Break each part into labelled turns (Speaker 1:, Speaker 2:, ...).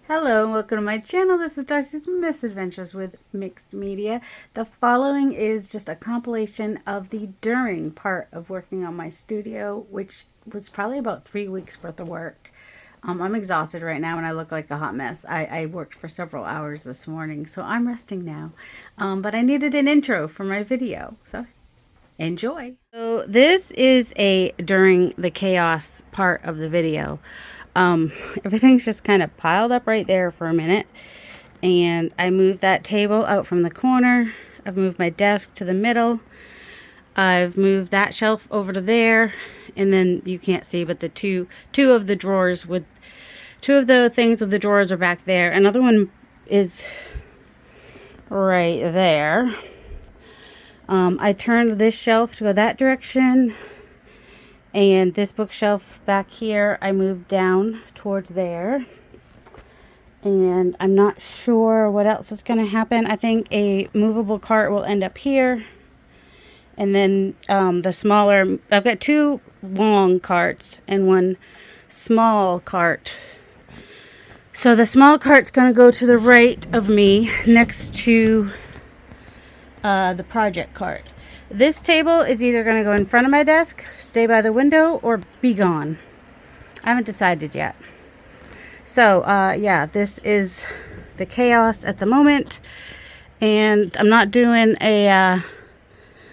Speaker 1: Hello and welcome to my channel. This is Darcy's Misadventures with Mixed Media. The following is just a compilation of the during part of working on my studio, which was probably about 3 weeks worth of work. I'm exhausted right now and I look like a hot mess. I worked for several hours this morning, so I'm resting now. But I needed an intro for my video, so enjoy. So this is a during the chaos part of the video. Everything's just kind of piled up right there for a minute, and I moved that table out from the corner. I've moved my desk to the middle. I've moved that shelf over to there, and then you can't see, but the two of the drawers with two of the things with the drawers are back there. Another one is right there. I turned this shelf to go that direction. And this bookshelf back here, I moved down towards there. And I'm not sure what else is going to happen. I think a movable cart will end up here. And then the smaller, I've got two long carts and one small cart. So the small cart's going to go to the right of me next to the project cart. This table is either going to go in front of my desk, stay by the window, or be gone. I haven't decided yet. So, yeah, this is the chaos at the moment. And I'm not doing I'm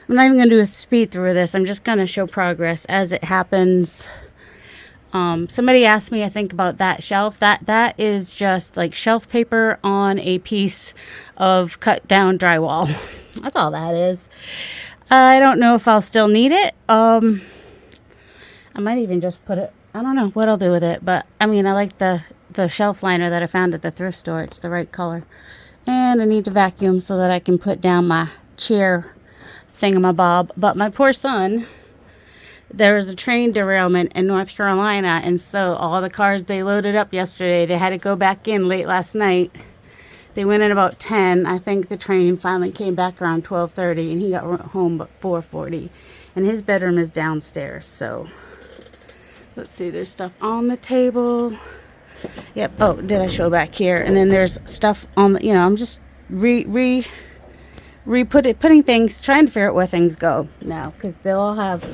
Speaker 1: not even going to do a speed through of this. I'm just going to show progress as it happens. Somebody asked me, I think, about that shelf. That is just like shelf paper on a piece of cut down drywall. That's all that is. I don't know if I'll still need it. I might even just put it, I don't know what I'll do with it, but I mean, I like the shelf liner that I found at the thrift store. It's the right color. And I need to vacuum so that I can put down my chair thingamabob. But my poor son, there was a train derailment in North Carolina, and so all the cars they loaded up yesterday, they had to go back in late last night. They went in about 10. I think the train finally came back around 12:30, and he got home about 4:40. And his bedroom is downstairs. So let's see. There's stuff on the table. Yep. Oh, did I show back here? And then there's stuff on the. I'm just putting things, trying to figure out where things go now, because they'll all have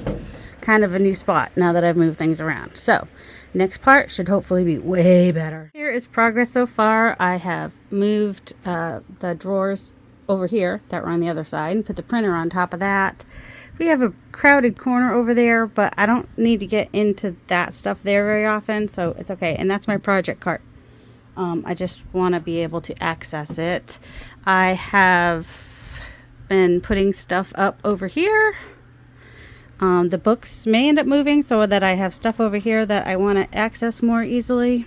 Speaker 1: kind of a new spot now that I've moved things around. So next part should hopefully be way better. Here is progress so far. I have moved the drawers over here that were on the other side and put the printer on top of that. We have a crowded corner over there, but I don't need to get into that stuff there very often, so it's okay. And that's my project cart. I just want to be able to access it. I have been putting stuff up over here. The books may end up moving so that I have stuff over here that I want to access more easily.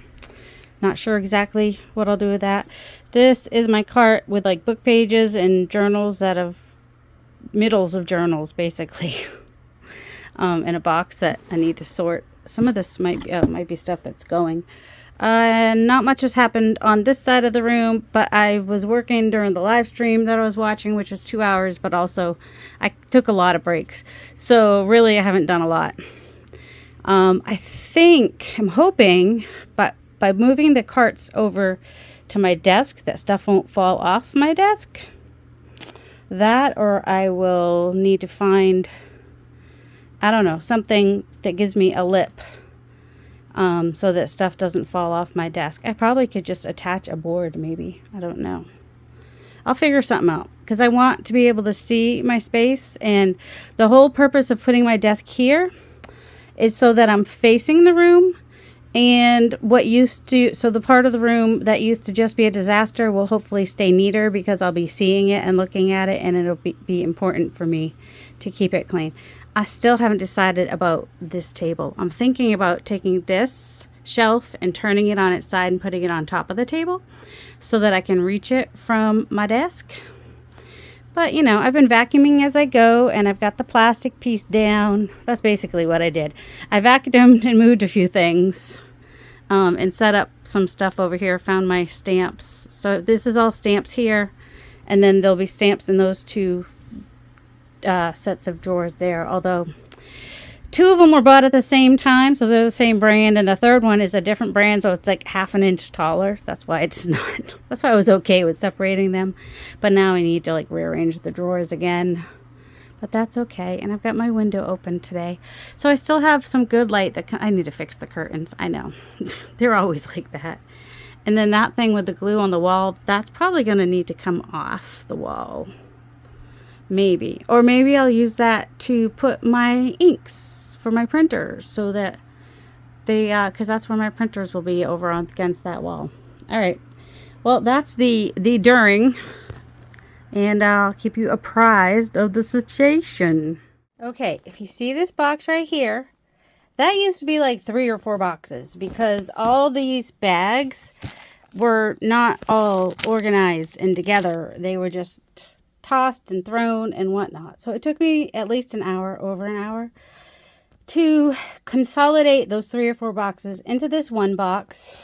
Speaker 1: Not sure exactly what I'll do with that. This is my cart with like book pages and journals that have middles of journals basically. In a box that I need to sort. Some of this might be stuff that's going. Not much has happened on this side of the room, but I was working during the live stream that I was watching, which was 2 hours, but also I took a lot of breaks. So really I haven't done a lot. I'm hoping, but by moving the carts over to my desk, that stuff won't fall off my desk. That, or I will need to find, I don't know, something that gives me a lip. So that stuff doesn't fall off my desk. I probably could just attach a board, maybe. I don't know. I'll figure something out, because I want to be able to see my space. And the whole purpose of putting my desk here is so that I'm facing the room. And so the part of the room that used to just be a disaster will hopefully stay neater, because I'll be seeing it and looking at it, and it'll be important for me to keep it clean. I still haven't decided about this table. I'm thinking about taking this shelf and turning it on its side and putting it on top of the table so that I can reach it from my desk. But, I've been vacuuming as I go, and I've got the plastic piece down. That's basically what I did. I vacuumed and moved a few things and set up some stuff over here. Found my stamps. So this is all stamps here, and then there'll be stamps in those two sets of drawers there. Although two of them were bought at the same time, so they're the same brand, and the third one is a different brand, so it's like half an inch taller. That's why it's not, that's why I was okay with separating them. But now I need to like rearrange the drawers again. But that's okay. And I've got my window open today. So I still have some good light. I need to fix the curtains. I know. They're always like that. And then that thing with the glue on the wall, that's probably going to need to come off the wall. Maybe. Or maybe I'll use that to put my inks for my printers. So that they, because that's where my printers will be, over against that wall. All right. Well, that's the during. And I'll keep you apprised of the situation. Okay, if you see this box right here, that used to be like 3 or 4 boxes because all these bags were not all organized and together. They were just tossed and thrown and whatnot. So it took me at least an hour, over an hour, to consolidate those 3 or 4 boxes into this one box,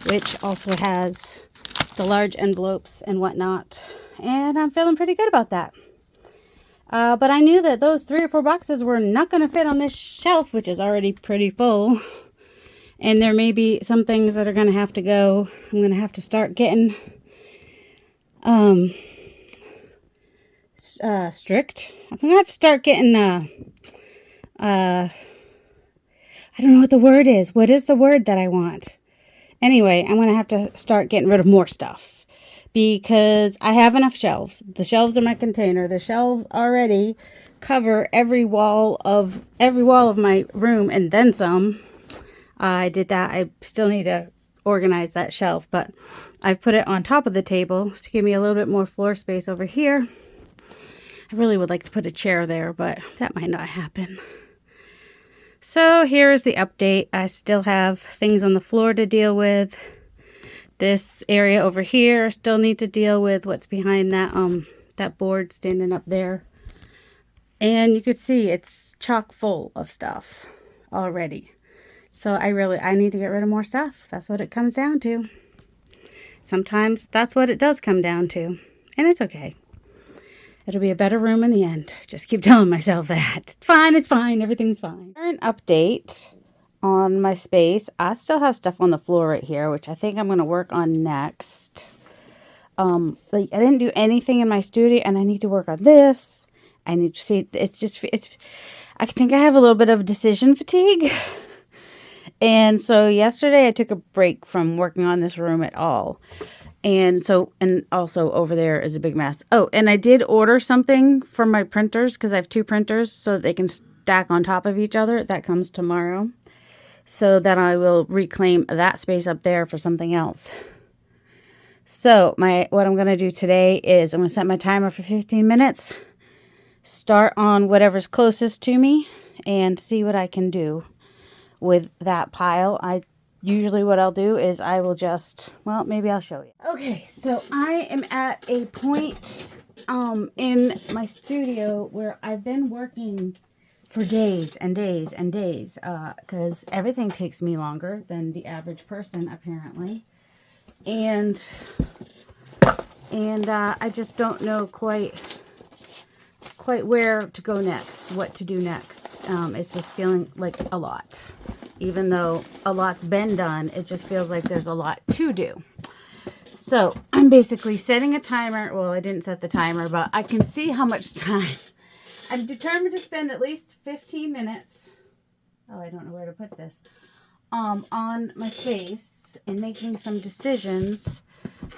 Speaker 1: which also has the large envelopes and whatnot. And I'm feeling pretty good about that. But I knew that those 3 or 4 boxes were not going to fit on this shelf, which is already pretty full. And there may be some things that are going to have to go. I'm going to have to start getting strict. I'm going to have to start getting, I don't know what the word is. What is the word that I want? Anyway, I'm going to have to start getting rid of more stuff. Because I have enough shelves. The shelves are my container. The shelves already cover every wall of my room and then some. I did that. I still need to organize that shelf, but I've put it on top of the table to give me a little bit more floor space over here. I really would like to put a chair there, but that might not happen. So here's the update. I still have things on the floor to deal with. This area over here, I still need to deal with what's behind that that board standing up there. And you could see it's chock full of stuff already. So I need to get rid of more stuff. That's what it comes down to. Sometimes that's what it does come down to. And it's okay. It'll be a better room in the end. Just keep telling myself that. It's fine, everything's fine. Current update on my space. I still have stuff on the floor right here, which I think I'm going to work on next. Like I didn't do anything in my studio, and I need to work on this. I need to see, I think I have a little bit of decision fatigue. And so yesterday I took a break from working on this room at all. And also over there is a big mess. Oh, and I did order something from my printers because I have 2 printers so that they can stack on top of each other. That comes tomorrow. So that I will reclaim that space up there for something else. So what I'm going to do today is I'm going to set my timer for 15 minutes. Start on whatever's closest to me and see what I can do with that pile. Usually what I'll do is I will just, well, maybe I'll show you. Okay, so I am at a point in my studio where I've been working for days and days and days, because everything takes me longer than the average person, apparently. And I just don't know quite where to go next, what to do next. It's just feeling like a lot. Even though a lot's been done, it just feels like there's a lot to do. So I'm basically setting a timer. Well, I didn't set the timer, but I can see how much time. I'm determined to spend at least 15 minutes. Oh, I don't know where to put this. On my space and making some decisions.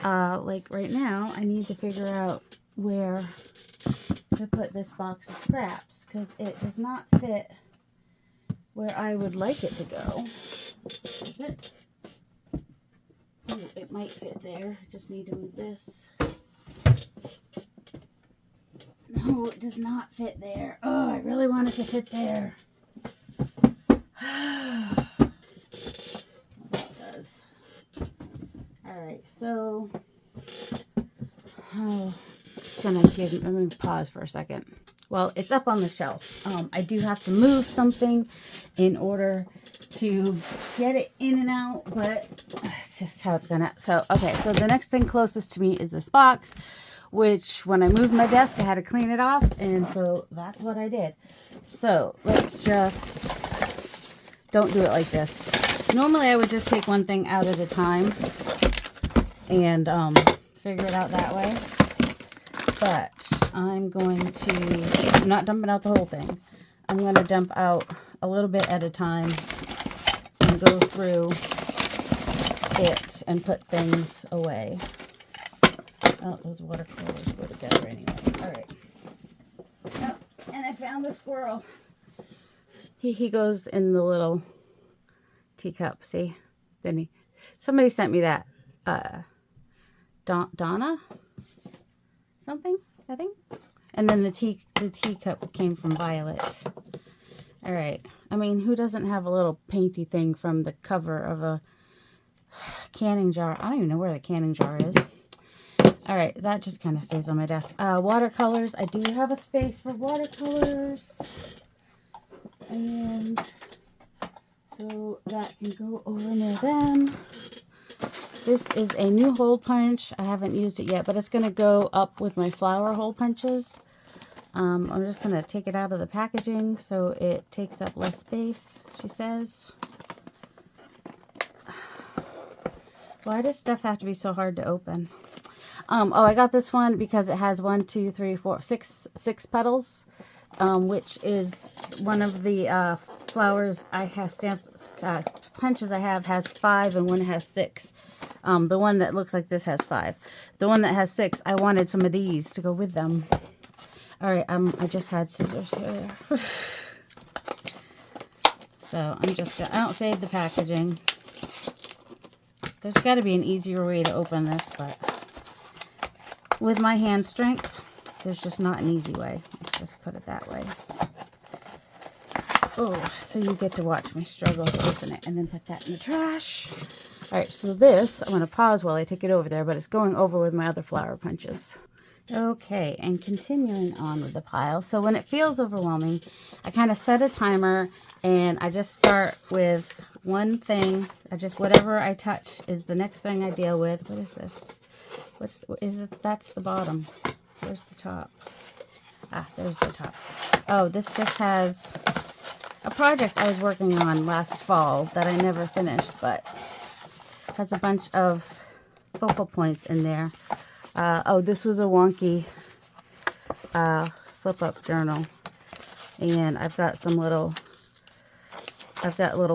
Speaker 1: Like right now, I need to figure out where to put this box of scraps because it does not fit where I would like it to go. Is it? Oh, it might fit there. I just need to move this. No, it does not fit there. Oh, I really want it to fit there. It does. Alright, so let me pause for a second. Well, it's up on the shelf. I do have to move something in order to get it in and out, but it's just how it's gonna. So, okay, so the next thing closest to me is this box, which when I moved my desk, I had to clean it off, and so that's what I did. So let's just, don't do it like this. Normally I would just take one thing out at a time and figure it out that way. But I'm not dumping out the whole thing. I'm going to dump out a little bit at a time and go through it and put things away. Oh, those watercolors go together anyway. All right. Oh, and I found the squirrel. He goes in the little teacup. See? Then somebody sent me that. Donna? Something, I think. And then the teacup came from Violet. All right. I mean, who doesn't have a little painty thing from the cover of a canning jar? I don't even know where the canning jar is. All right, that just kind of stays on my desk. Watercolors. I do have a space for watercolors. And so that can go over near them. This is a new hole punch. I haven't used it yet, but it's going to go up with my flower hole punches. I'm just going to take it out of the packaging so it takes up less space, she says. Why does stuff have to be so hard to open? Oh, I got this one because it has 6 petals, which is one of the flowers I have, punches I have has 5 and one has 6. The one that looks like this has 5. The one that has 6, I wanted some of these to go with them. All right, I just had scissors here. So I'm just gonna, I don't save the packaging. There's got to be an easier way to open this, but with my hand strength, there's just not an easy way. Let's just put it that way. Oh, so you get to watch me struggle to open it and then put that in the trash. All right, so this, I'm going to pause while I take it over there, but it's going over with my other flower punches. Okay, and continuing on with the pile. So when it feels overwhelming, I kind of set a timer and I just start with one thing. Whatever I touch is the next thing I deal with. What is this? What is it? That's the bottom. Where's the top? Ah, there's the top. Oh, this just has a project I was working on last fall that I never finished, but has a bunch of focal points in there. Oh, this was a wonky flip-up journal. And I've got little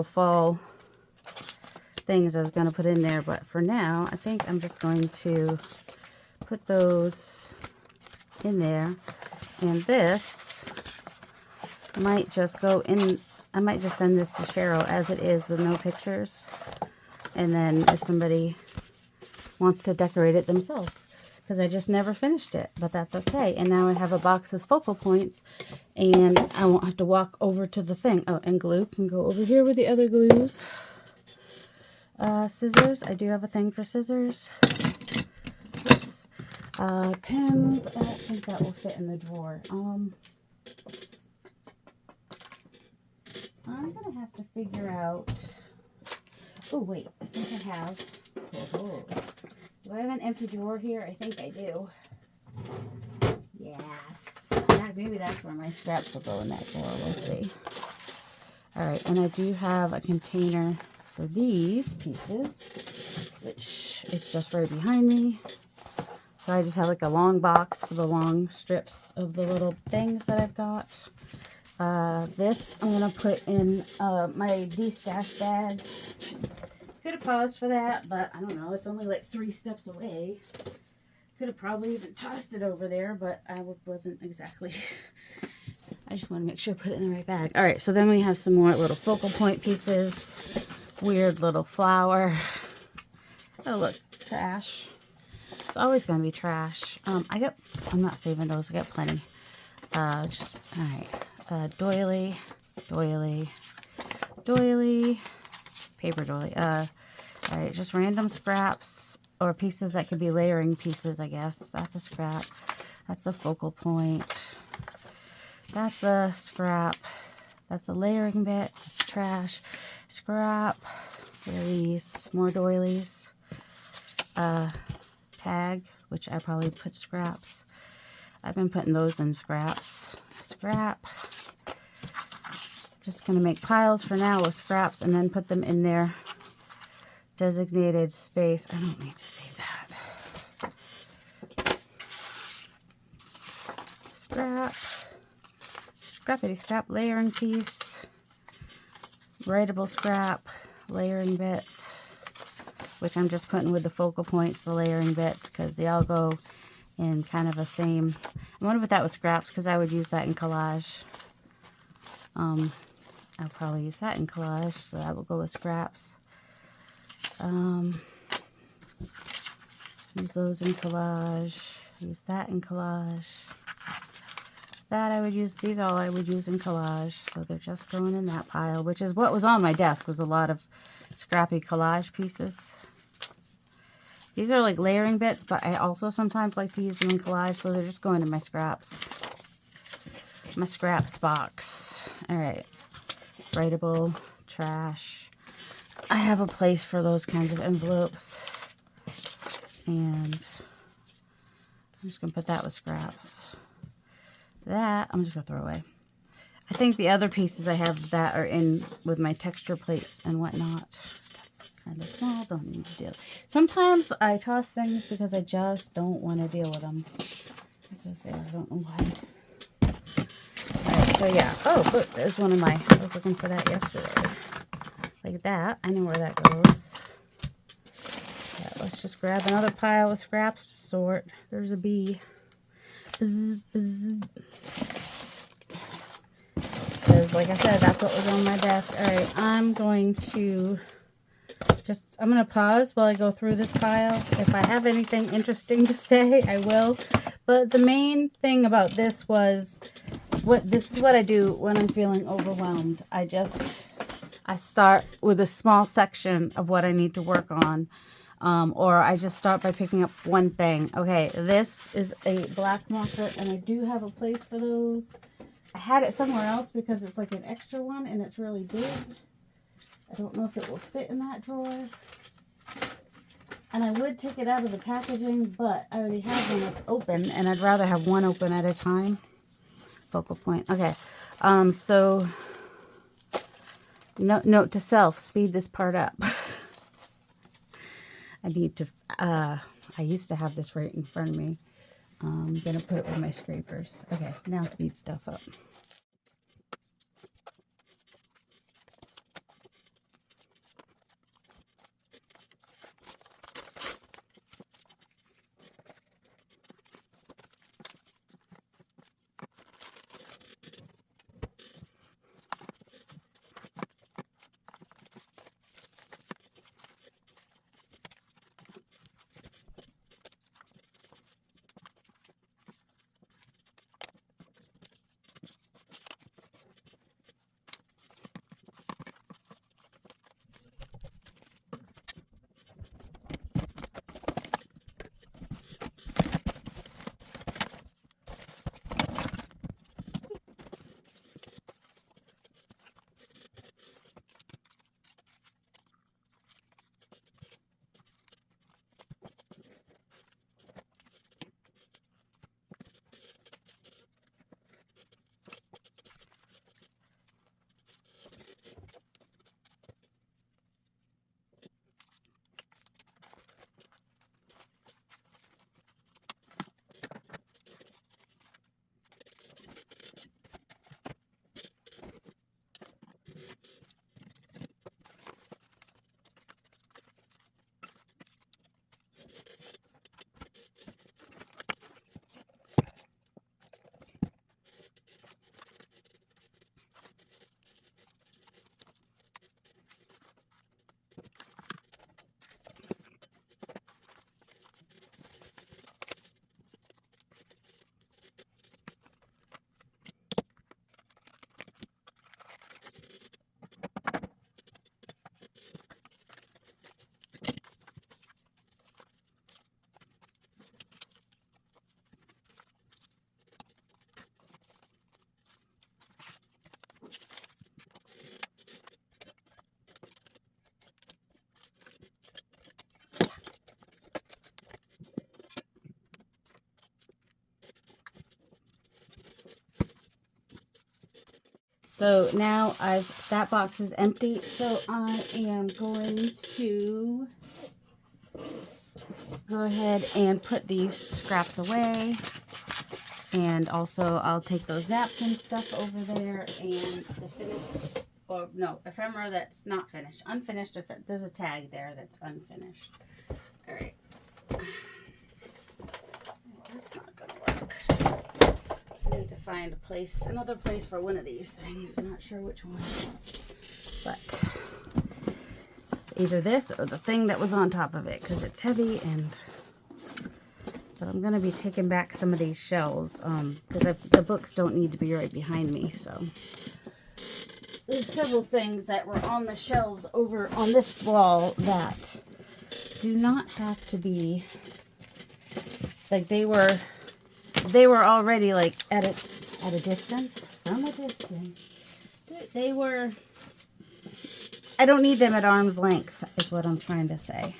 Speaker 1: fall things I was going to put in there. But for now, I think I'm just going to put those in there. And this might just go in. I might just send this to Cheryl as it is with no pictures. And then if somebody wants to decorate it themselves. Because I just never finished it, but that's okay. And now I have a box with focal points, and I won't have to walk over to the thing. Oh, and glue can go over here with the other glues. Scissors. I do have a thing for scissors. Pens. I don't think that will fit in the drawer. I'm going to have to figure out... Oh, wait. I think I have... Oh. Do I have an empty drawer here? I think I do. Yes. Maybe that's where my scraps will go in that drawer. We'll see. Alright, and I do have a container for these pieces, which is just right behind me. So I just have like a long box for the long strips of the little things that I've got. This I'm going to put in my de-stash bag. Could have paused for that, but I don't know. It's only like 3 steps away. Could have probably even tossed it over there, but I wasn't exactly. I just want to make sure I put it in the right bag. All right, so then we have some more little focal point pieces. Weird little flower. Oh, look, trash. It's always going to be trash. I'm not saving those. I got plenty. All right. Doily. Paper doily. Alright, just random scraps or pieces that could be layering pieces, I guess. That's a scrap. That's a focal point. That's a scrap. That's a layering bit. It's trash. Scrap. There are these. More doilies. Tag. which I probably put scraps. I've been putting those in scraps. Scrap. Just going to make piles for now with scraps and then put them in their designated space. I don't need to say that. Scrap. Scrappity scrap layering piece. Writable scrap. Layering bits. Which I'm just putting with the focal points, the layering bits, because they all go in kind of a same. I wonder if that was scraps, because I would use that in collage. I'll probably use that in collage, so that will go with scraps. Use those in collage. Use that in collage. That I would use, these all I would use in collage, so they're just going in that pile, which is what was on my desk, was a lot of scrappy collage pieces. These are like layering bits, but I also sometimes like to use them in collage, so they're just going in my scraps. My scraps box. Alright. Writable, trash. I have a place for those kinds of envelopes. And I'm just going to put that with scraps. That, I'm just going to throw away. I think the other pieces I have that are in with my texture plates and whatnot. That's kind of small, don't need to deal. Sometimes I toss things because I just don't want to deal with them. Because I don't know why. Alright, so yeah. Oh, look, there's one of my, I was looking for that yesterday. Like that. I know where that goes. Yeah, let's just grab another pile of scraps to sort. There's a bee. Bzz, bzz. Because, like I said, that's what was on my desk. Alright, I'm going to pause while I go through this pile. If I have anything interesting to say, I will. But the main thing about this was, this is what I do when I'm feeling overwhelmed. I start with a small section of what I need to work on. Or I just start by picking up one thing. Okay, this is a black marker, and I do have a place for those. I had it somewhere else because it's like an extra one, and it's really big. I don't know if it will fit in that drawer. And I would take it out of the packaging, but I already have one that's open, and I'd rather have one open at a time. Focal point. Okay, so note to self, speed this part up. I need to, I used to have this right in front of me. I'm going to put it with my scrapers. Okay, now speed stuff up. So now that box is empty. So I am going to go ahead and put these scraps away. And also I'll take those napkin stuff over there and the finished, or no, ephemera that's not finished. Unfinished, there's a tag there that's unfinished. All right. That's not gonna work. I need to find another place for one of these things. I'm not sure which one. But either this or the thing that was on top of it, because it's heavy. But I'm going to be taking back some of these shelves because the books don't need to be right behind me. So there's several things that were on the shelves over on this wall that do not have to be, like they were already like at a distance, from a distance. They were, I don't need them at arm's length is what I'm trying to say.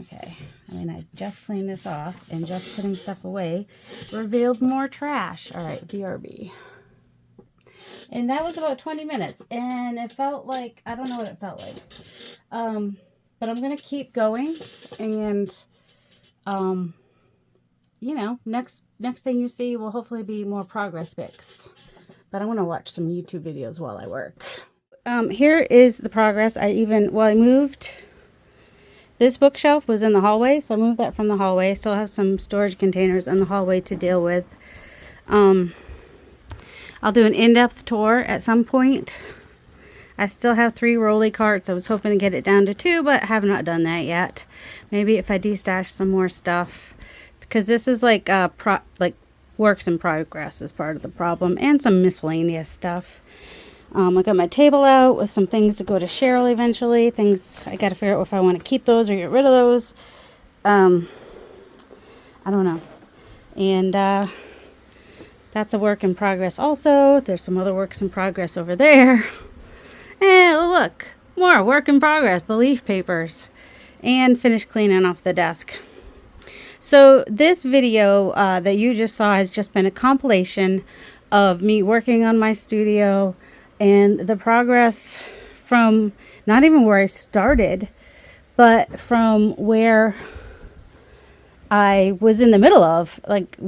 Speaker 1: Okay, I mean, I just cleaned this off, and just putting stuff away revealed more trash. All right, BRB. And that was about 20 minutes, and it felt like, I don't know what it felt like. But I'm going to keep going, and, you know, next thing you see will hopefully be more progress pics. But I want to watch some YouTube videos while I work. Here is the progress. I moved... This bookshelf was in the hallway, so I moved that from the hallway. I still have some storage containers in the hallway to deal with. I'll do an in-depth tour at some point. I still have 3 rolly carts. I was hoping to get it down to 2, but have not done that yet. Maybe if I destash some more stuff, because this is like works in progress is part of the problem, and some miscellaneous stuff. I got my table out with some things to go to Cheryl eventually. Things I got to figure out if I want to keep those or get rid of those. I don't know. And that's a work in progress also. There's some other works in progress over there. And look, more work in progress. The leaf papers. And finished cleaning off the desk. So this video that you just saw has just been a compilation of me working on my studio and the progress from not even where I started, but from where I was in the middle of. Like,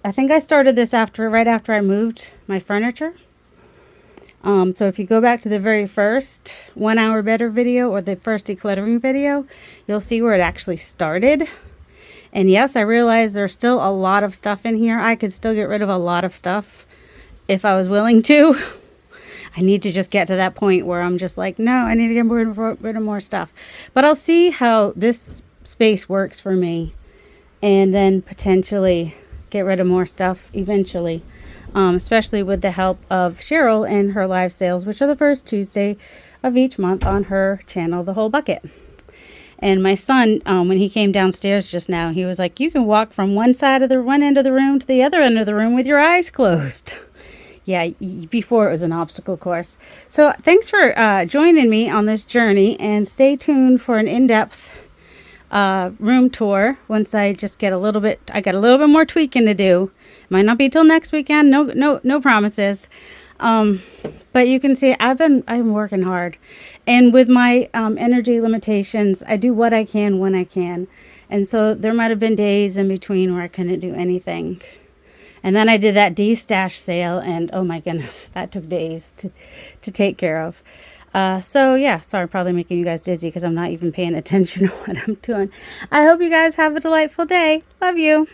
Speaker 1: I think I started this right after I moved my furniture. So if you go back to the very first 1 hour better video or the first decluttering video, you'll see where it actually started. And yes, I realize there's still a lot of stuff in here. I could still get rid of a lot of stuff if I was willing to. I need to just get to that point where I'm just like, no, I need to get rid of more stuff. But I'll see how this space works for me, and then potentially get rid of more stuff eventually, especially with the help of Cheryl and her live sales, which are the first Tuesday of each month on her channel, The Whole Bucket. And my son, when he came downstairs just now, he was like, you can walk from one end of the room to the other end of the room with your eyes closed. Yeah, before it was an obstacle course. So thanks for joining me on this journey, and stay tuned for an in-depth room tour once I just get I got a little bit more tweaking to do. Might not be till next weekend. No promises. But you can see I'm working hard, and with my energy limitations, I do what I can when I can. And so there might have been days in between where I couldn't do anything. And then I did that de-stash sale, and oh my goodness, that took days to take care of. So yeah, sorry, probably making you guys dizzy because I'm not even paying attention to what I'm doing. I hope you guys have a delightful day. Love you.